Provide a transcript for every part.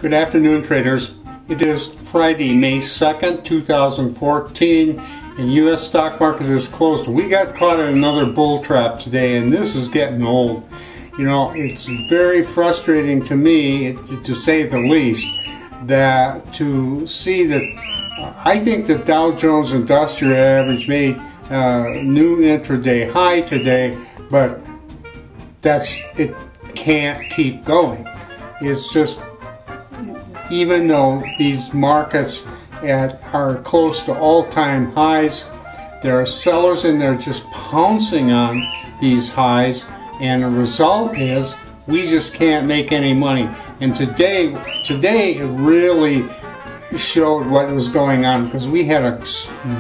Good afternoon, traders. It is Friday, May 2nd, 2014, and U.S. stock market is closed. We got caught in another bull trap today, and this is getting old. You know, it's very frustrating to me, to say the least, that to see that I think the Dow Jones Industrial Average made new intraday high today, but it can't keep going. It's just, even though these markets are close to all-time highs, there are sellers in there just pouncing on these highs, and the result is we just can't make any money. And today it really showed what was going on, because we had a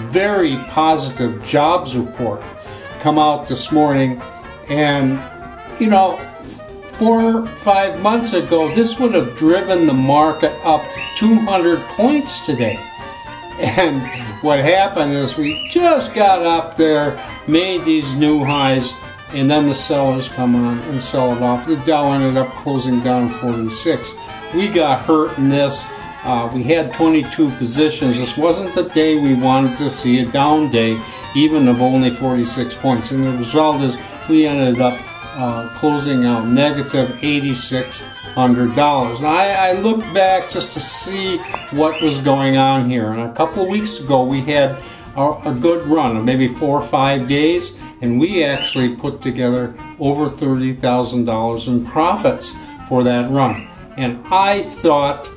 very positive jobs report come out this morning, and you know, 4 or 5 months ago, this would have driven the market up 200 points today. And what happened is we just got up there, made these new highs, and then the sellers come on and sell it off. The Dow ended up closing down 46. We got hurt in this. We had 22 positions. This wasn't the day we wanted to see, a down day, even of only 46 points. And the result is we ended up closing out negative $8,600. Now I look back just to see what was going on here, and a couple of weeks ago we had a good run of maybe 4 or 5 days, and we actually put together over $30,000 in profits for that run. And I thought,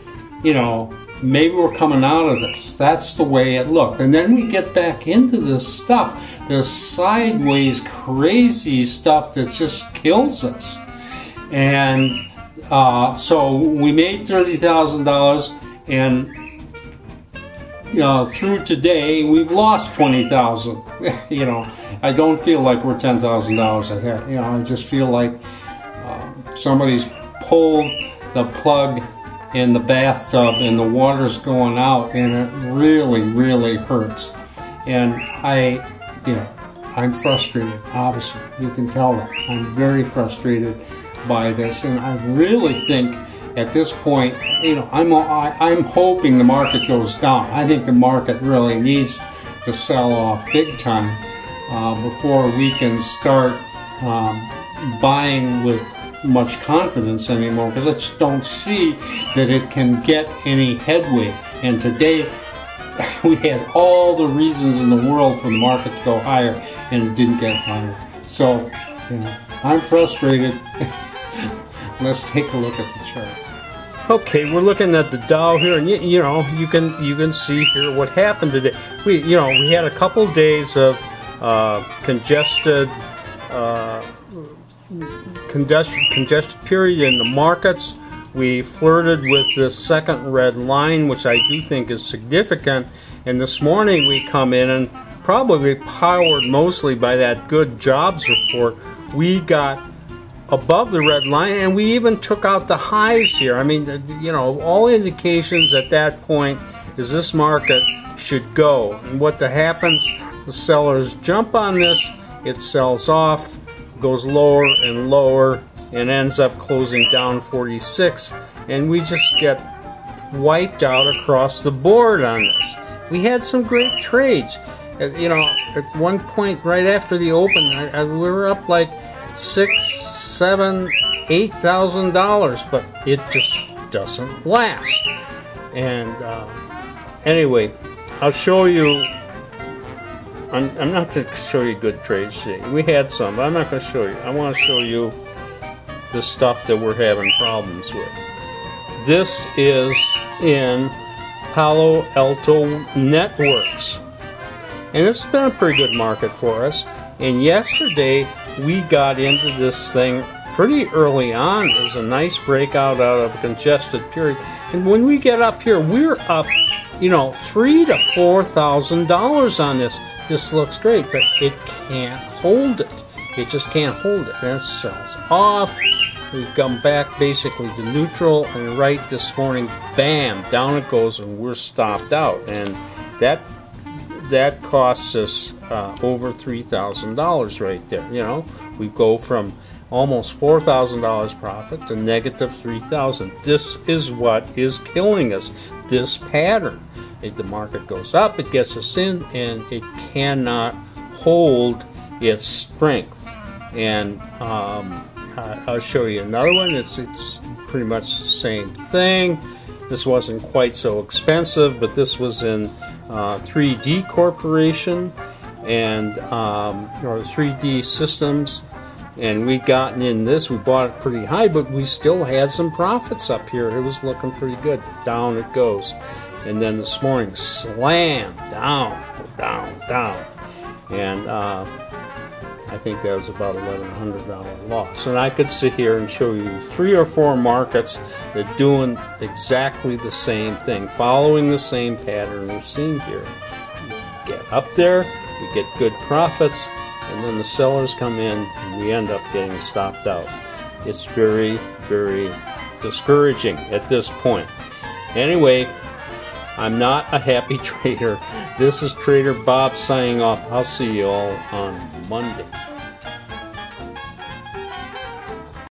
you know, maybe we're coming out of this. That's the way it looked. And then we get back into this stuff, this sideways crazy stuff that just kills us. And so we made $30,000, and through today we've lost $20,000. You know, I don't feel like we're $10,000 ahead. You know, I just feel like somebody's pulled the plug in the bathtub and the water's going out, and it really, really hurts. And I'm frustrated, obviously. You can tell that. I'm very frustrated by this, and I really think at this point, you know, I'm hoping the market goes down. I think the market really needs to sell off big time before we can start buying with much confidence anymore, because I just don't see that it can get any headway. And today we had all the reasons in the world for the market to go higher, and it didn't get higher. So, you know, I'm frustrated. Let's take a look at the charts. Okay, we're looking at the Dow here, and you know, you can see here what happened today. We had a couple days of congested period in the markets. We flirted with this second red line, which I do think is significant, and this morning we come in, and probably powered mostly by that good jobs report, we got above the red line, and we even took out the highs here. I mean, you know, all indications at that point is this market should go. And what happens, the sellers jump on this, it sells off, goes lower and lower, and ends up closing down 46, and we just get wiped out across the board on this. We had some great trades. You know, at one point right after the open, we were up like $6,000, $7,000, $8,000, but it just doesn't last. And anyway, I'll show you. I'm not going to show you good trades today. We had some, but I'm not going to show you. I want to show you the stuff that we're having problems with. This is in Palo Alto Networks. And it's been a pretty good market for us. And yesterday, we got into this thing pretty early on. There was a nice breakout out of a congested period. And when we get up here, we're up, you know, $3,000 to $4,000 on this. This looks great, but it can't hold it. It just can't hold it. And it sells off. We've come back basically to neutral, and right this morning, bam, down it goes, and we're stopped out. And that costs us over $3,000 right there. You know, we go from almost $4,000 profit to negative $3,000. This is what is killing us, this pattern. If the market goes up, it gets us in, and it cannot hold its strength. And I'll show you another one. It's pretty much the same thing. This wasn't quite so expensive, but this was in 3D Corporation and or 3D Systems, and we'd gotten in this. We bought it pretty high, but we still had some profits up here. It was looking pretty good. Down it goes, and then this morning, slam down, and I think that was about $1,100 loss. And I could sit here and show you 3 or 4 markets that are doing exactly the same thing, following the same pattern we've seen here. You get up there, you get good profits, and then the sellers come in, and we end up getting stopped out. It's very, very discouraging at this point. Anyway, I'm not a happy trader. This is Trader Bob signing off. I'll see you all on Monday.